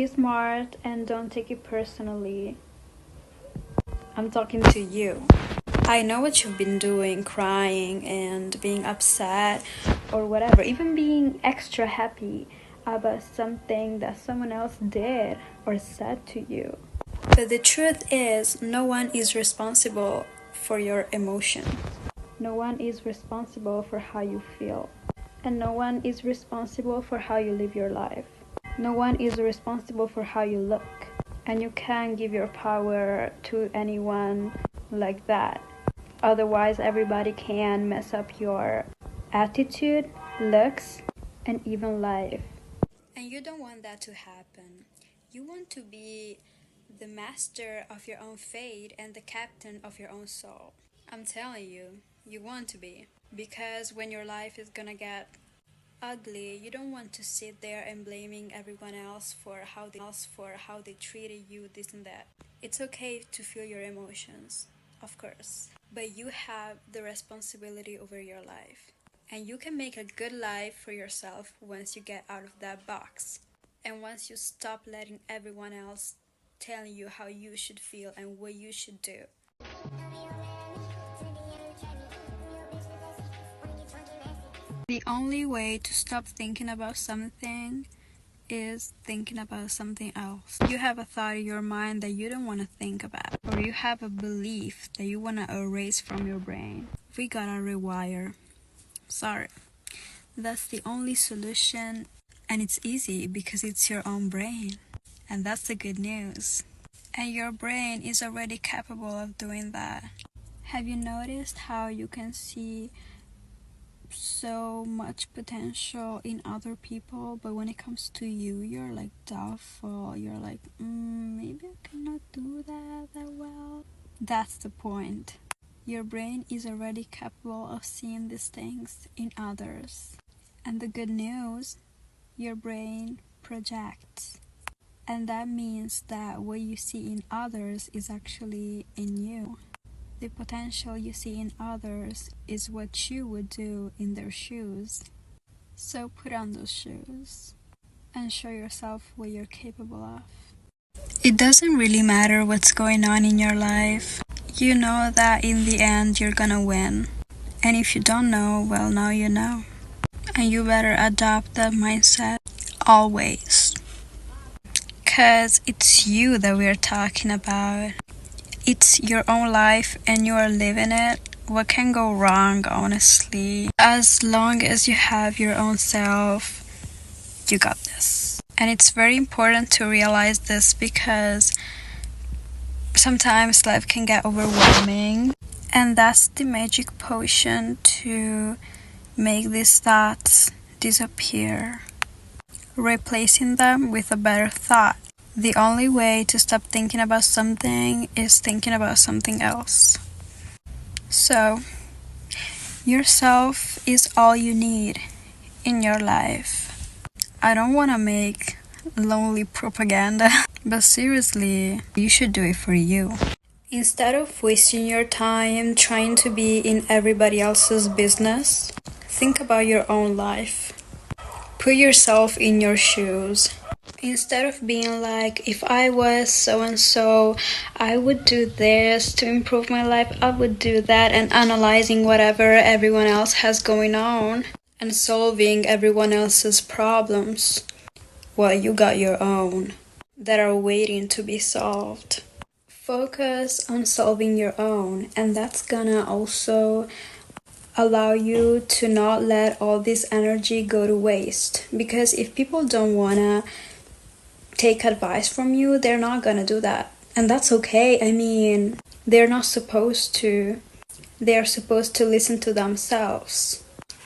Be smart and don't take it personally. I'm talking to you. I know what you've been doing, crying and being upset or whatever, even being extra happy about something that someone else did or said to you. But the truth is, no one is responsible for your emotion. No one is responsible for how you feel. And no one is responsible for how you live your life. No one is responsible for how you look. And you can't give your power to anyone like that. Otherwise, everybody can mess up your attitude, looks, and even life. And you don't want that to happen. You want to be the master of your own fate and the captain of your own soul. I'm telling you, you want to be. Because when your life is gonna get ugly, you don't want to sit there and blaming everyone else for how they treated you, this and that. It's okay to feel your emotions, of course, but you have the responsibility over your life, and you can make a good life for yourself once you get out of that box, and once you stop letting everyone else telling you how you should feel and what you should do. The only way to stop thinking about something is thinking about something else. You have a thought in your mind that you don't want to think about, or you have a belief that you want to erase from your brain. We gotta rewire. Sorry. That's the only solution, and it's easy because it's your own brain. And that's the good news. And your brain is already capable of doing that. Have you noticed how you can see so much potential in other people, but when it comes to you, you're like doubtful. You're like, maybe I cannot do that well. That's the point. Your brain is already capable of seeing these things in others. And the good news, your brain projects. And that means that what you see in others is actually in you. The potential you see in others is what you would do in their shoes. So put on those shoes and show yourself what you're capable of. It doesn't really matter what's going on in your life. You know that in the end you're gonna win. And if you don't know, well, now you know. And you better adopt that mindset always. 'Cause it's you that we're talking about. It's your own life and you are living it. What can go wrong, honestly? As long as you have your own self, you got this. And it's very important to realize this because sometimes life can get overwhelming. And that's the magic potion to make these thoughts disappear, replacing them with a better thought. The only way to stop thinking about something is thinking about something else. So, yourself is all you need in your life. I don't want to make lonely propaganda, but seriously, you should do it for you. Instead of wasting your time trying to be in everybody else's business, think about your own life. Put yourself in your shoes. Instead of being like, if I was so-and-so, I would do this to improve my life, I would do that, and analyzing whatever everyone else has going on and solving everyone else's problems. Well, you got your own that are waiting to be solved. Focus on solving your own, and that's gonna also allow you to not let all this energy go to waste. Because if people don't wanna take advice from you, they're not gonna do that. And that's okay. I mean, they're not supposed to. They're supposed to listen to themselves.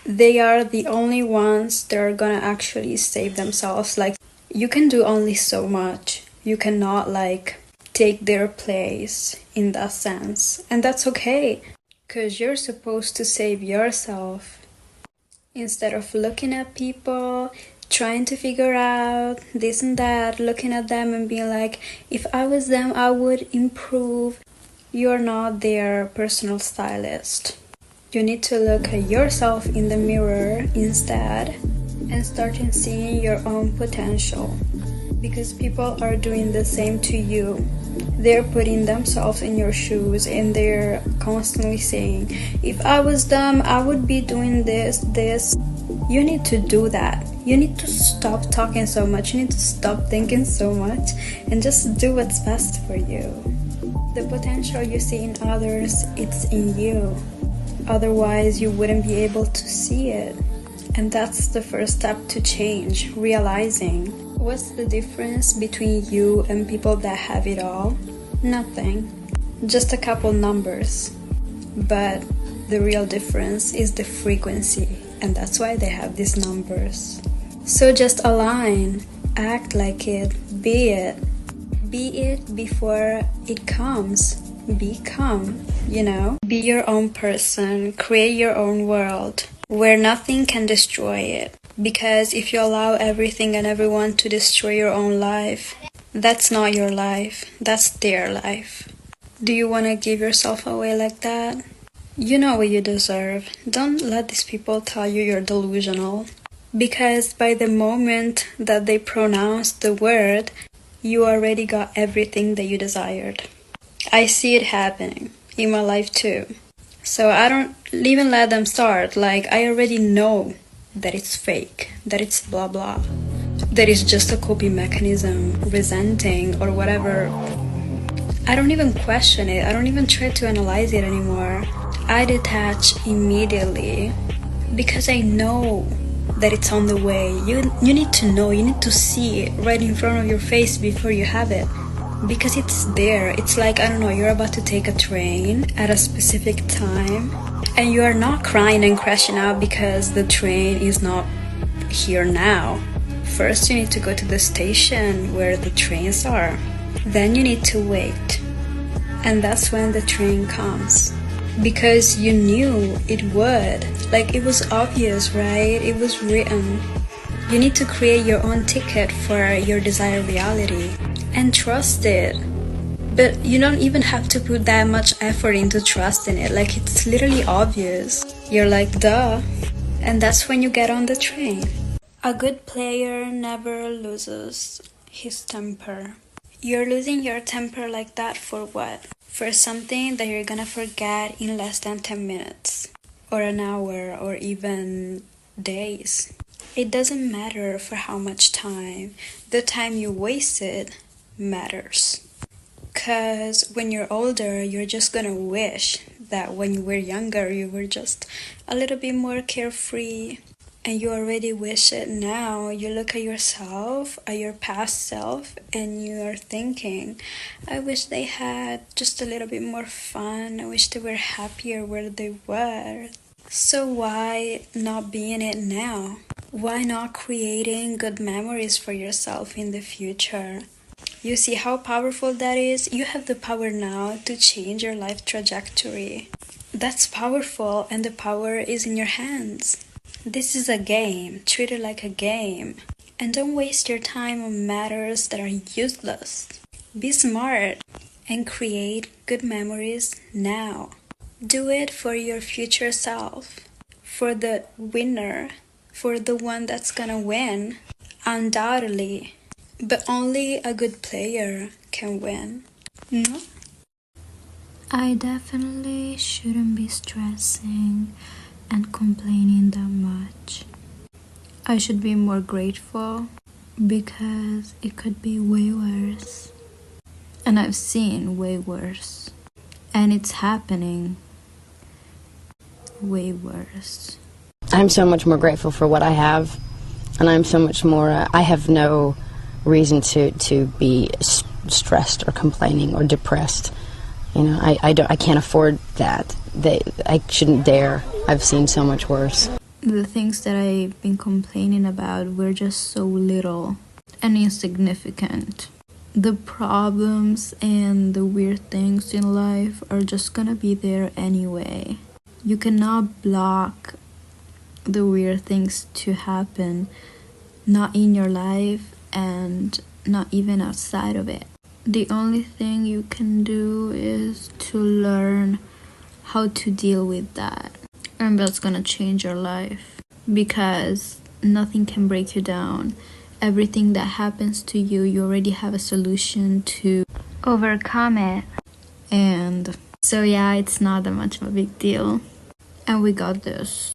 They are the only ones that are gonna actually save themselves. Like, you can do only so much. You cannot, like, take their place in that sense. And that's okay. Because you're supposed to save yourself. Instead of looking at people, trying to figure out this and that, looking at them and being like, if I was them, I would improve. You're not their personal stylist. You need to look at yourself in the mirror instead and start seeing your own potential. because people are doing the same to you. They're putting themselves in your shoes and they're constantly saying, if I was them, I would be doing this. You need to do that. You need to stop talking so much. You need to stop thinking so much and just do what's best for you. The potential you see in others, it's in you. Otherwise, you wouldn't be able to see it. And that's the first step to change, realizing. What's the difference between you and people that have it all? Nothing. Just a couple numbers. But the real difference is the frequency, and that's why they have these numbers. So just align, act like it, be it. Be it before it comes. Become, Be your own person, create your own world where nothing can destroy it. Because if you allow everything and everyone to destroy your own life, that's not your life, that's their life. Do you want to give yourself away like that? You know what you deserve. Don't let these people tell you you're delusional. Because by the moment that they pronounce the word, you already got everything that you desired. I see it happening in my life too. So I don't even let them start. I already know that it's fake, that it's blah blah, that it's just a coping mechanism, resenting or whatever. I don't even question it. I don't even try to analyze it anymore. I detach immediately because I know that it's on the way. You need to know, you need to see it right in front of your face before you have it. Because it's there. It's like, I don't know, you're about to take a train at a specific time and you are not crying and crashing out because the train is not here now. First you need to go to the station where the trains are. Then you need to wait. And that's when the train comes. Because you knew it would. It was obvious, right? It was written. You need to create your own ticket for your desired reality. And trust it. But you don't even have to put that much effort into trusting it. It's literally obvious. You're like, duh. And that's when you get on the train. A good player never loses his temper. You're losing your temper like that for what? For something that you're gonna forget in less than 10 minutes. Or an hour, or even days. It doesn't matter for how much time. The time you wasted matters. Because when you're older, you're just gonna wish that when you were younger, you were just a little bit more carefree. And you already wish it now. You look at yourself, at your past self, and you are thinking, I wish they had just a little bit more fun. I wish they were happier where they were. So why not be in it now? Why not creating good memories for yourself in the future? You see how powerful that is? You have the power now to change your life trajectory. That's powerful, and the power is in your hands. This is a game. Treat it like a game. And don't waste your time on matters that are useless. Be smart and create good memories now. Do it for your future self, for the winner, for the one that's gonna win, undoubtedly. But only a good player can win. No? I definitely shouldn't be stressing and complaining that much. I should be more grateful because it could be way worse. And I've seen way worse. And it's happening way worse. I'm so much more grateful for what I have, and I'm so much more, I have no reason to be stressed or complaining or depressed. I can't afford that. I shouldn't dare. I've seen so much worse. The things that I've been complaining about were just so little and insignificant. The problems and the weird things in life are just gonna be there anyway. You cannot block the weird things to happen, not in your life and not even outside of it. The only thing you can do is to learn how to deal with that. And that's gonna change your life. Because nothing can break you down. everything that happens to you, you already have a solution to overcome it. And so yeah, it's not that much of a big deal. And we got this.